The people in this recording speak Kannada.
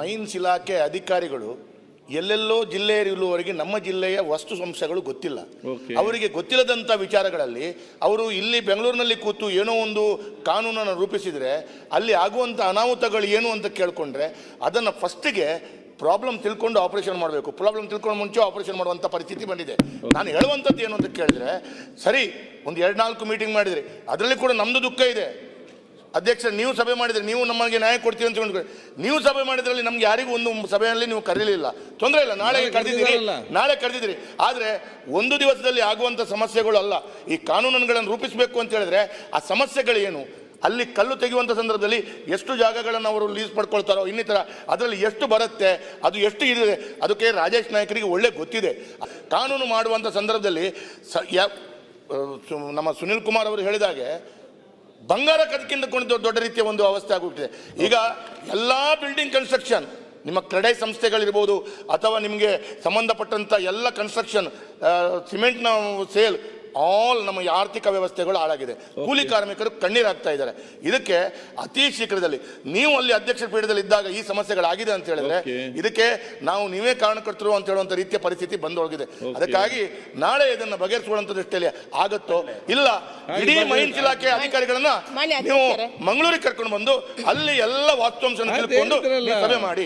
ಮೈನ್ಸ್ ಇಲಾಖೆ ಅಧಿಕಾರಿಗಳು ಎಲ್ಲೆಲ್ಲೋ ಜಿಲ್ಲೆಯವರೆಗೆ ನಮ್ಮ ಜಿಲ್ಲೆಯ ವಸ್ತು ಸಂಸ್ಥೆಗಳು ಗೊತ್ತಿಲ್ಲ. ಅವರಿಗೆ ಗೊತ್ತಿಲ್ಲದಂಥ ವಿಚಾರಗಳಲ್ಲಿ ಅವರು ಇಲ್ಲಿ ಬೆಂಗಳೂರಿನಲ್ಲಿ ಕೂತು ಏನೋ ಒಂದು ಕಾನೂನನ್ನು ರೂಪಿಸಿದರೆ ಅಲ್ಲಿ ಆಗುವಂಥ ಅನಾಹುತಗಳು ಏನು ಅಂತ ಕೇಳಿಕೊಂಡ್ರೆ ಅದನ್ನು ಫಸ್ಟಿಗೆ ಪ್ರಾಬ್ಲಮ್ ತಿಳ್ಕೊಂಡು ಆಪರೇಷನ್ ಮಾಡಬೇಕು. ಪ್ರಾಬ್ಲಮ್ ತಿಳ್ಕೊಂಡು ಮುಂಚೆ ಆಪರೇಷನ್ ಮಾಡುವಂಥ ಪರಿಸ್ಥಿತಿ ಬಂದಿದೆ. ನಾನು ಹೇಳುವಂಥದ್ದು ಏನು ಅಂತ ಕೇಳಿದ್ರೆ, ಸರಿ ಒಂದು 2-4 ಮೀಟಿಂಗ್ ಮಾಡಿದ್ರಿ, ಅದರಲ್ಲಿ ಕೂಡ ನಮ್ಮದು ದುಃಖ ಇದೆ. ಅಧ್ಯಕ್ಷ, ನೀವು ಸಭೆ ಮಾಡಿದ್ರಿ, ನೀವು ನಮಗೆ ನ್ಯಾಯ ಕೊಡ್ತೀವಿ ಅಂತ ಹೇಳ್ಕೊಂಡು ನೀವು ಸಭೆ ಮಾಡಿದ್ರಲ್ಲಿ ನಮ್ಗೆ ಯಾರಿಗೂ ಒಂದು ಸಭೆಯಲ್ಲಿ ನೀವು ಕರೀಲಿಲ್ಲ, ತೊಂದರೆ ಇಲ್ಲ, ನಾಳೆ ಕರೆದಿದ್ದೀರಿ. ಆದರೆ ಒಂದು ದಿವಸದಲ್ಲಿ ಆಗುವಂಥ ಸಮಸ್ಯೆಗಳು ಅಲ್ಲ. ಈ ಕಾನೂನುಗಳನ್ನು ರೂಪಿಸಬೇಕು ಅಂತ ಹೇಳಿದ್ರೆ ಆ ಸಮಸ್ಯೆಗಳೇನು, ಅಲ್ಲಿ ಕಲ್ಲು ತೆಗೆಯುವಂಥ ಸಂದರ್ಭದಲ್ಲಿ ಎಷ್ಟು ಜಾಗಗಳನ್ನು ಅವರು ಲೀಸ್ ಪಡ್ಕೊಳ್ತಾರೋ, ಇನ್ನಿತರ ಅದರಲ್ಲಿ ಎಷ್ಟು ಬರುತ್ತೆ, ಅದು ಎಷ್ಟು ಇದೆ, ಅದಕ್ಕೆ ರಾಜೇಶ್ ನಾಯ್ಕರಿಗೆ ಒಳ್ಳೆ ಗೊತ್ತಿದೆ. ಕಾನೂನು ಮಾಡುವಂಥ ಸಂದರ್ಭದಲ್ಲಿ ನಮ್ಮ ಸುನಿಲ್ ಕುಮಾರ್ ಅವರು ಹೇಳಿದಾಗೆ ಬಂಗಾರ ಕದಕ್ಕಿಂತ ದೊಡ್ಡ ರೀತಿಯ ಒಂದು ಅವಸ್ಥೆ ಆಗಿಬಿಟ್ಟಿದೆ. ಈಗ ಎಲ್ಲ ಬಿಲ್ಡಿಂಗ್ ಕನ್ಸ್ಟ್ರಕ್ಷನ್, ನಿಮ್ಮ ಕ್ರೆಡೈ ಸಂಸ್ಥೆಗಳಿರ್ಬೋದು ಅಥವಾ ನಿಮಗೆ ಸಂಬಂಧಪಟ್ಟಂಥ ಎಲ್ಲ ಕನ್ಸ್ಟ್ರಕ್ಷನ್, ಸಿಮೆಂಟ್ನ ಸೇಲ್, ಆಲ್ ನಮ್ಮ ಆರ್ಥಿಕ ವ್ಯವಸ್ಥೆಗಳು ಹಾಳಾಗಿದೆ. ಕೂಲಿ ಕಾರ್ಮಿಕರು ಕಣ್ಣೀರಾಗ್ತಾ ಇದ್ದಾರೆ. ಇದಕ್ಕೆ ಅತಿ ಶೀಘ್ರದಲ್ಲಿ ನೀವು ಅಲ್ಲಿ ಅಧ್ಯಕ್ಷ ಪೀಠದಲ್ಲಿ ಇದ್ದಾಗ ಈ ಸಮಸ್ಯೆಗಳಾಗಿದೆ ಅಂತ ಹೇಳಿದ್ರೆ ಇದಕ್ಕೆ ನಾವು ನೀವೇ ಕಾರಣಕರ್ತರು ಅಂತ ಹೇಳುವಂಥ ರೀತಿಯ ಪರಿಸ್ಥಿತಿ ಬಂದು ಹೋಗಿದೆ. ಅದಕ್ಕಾಗಿ ನಾಳೆ ಇದನ್ನು ಬಗೆಹರಿಸುವಂಥ ದೃಷ್ಟಿಯಲ್ಲಿ ಆಗತ್ತೋ ಇಲ್ಲ, ಇಡೀ ಮೈನ್ಸ್ ಇಲಾಖೆ ಅಧಿಕಾರಿಗಳನ್ನ ನೀವು ಮಂಗಳೂರಿಗೆ ಕರ್ಕೊಂಡು ಬಂದು ಅಲ್ಲಿ ಎಲ್ಲ ವಾಸ್ತವಾಂಶ ತಿಳ್ಕೊಂಡು ಸಭೆ ಮಾಡಿ.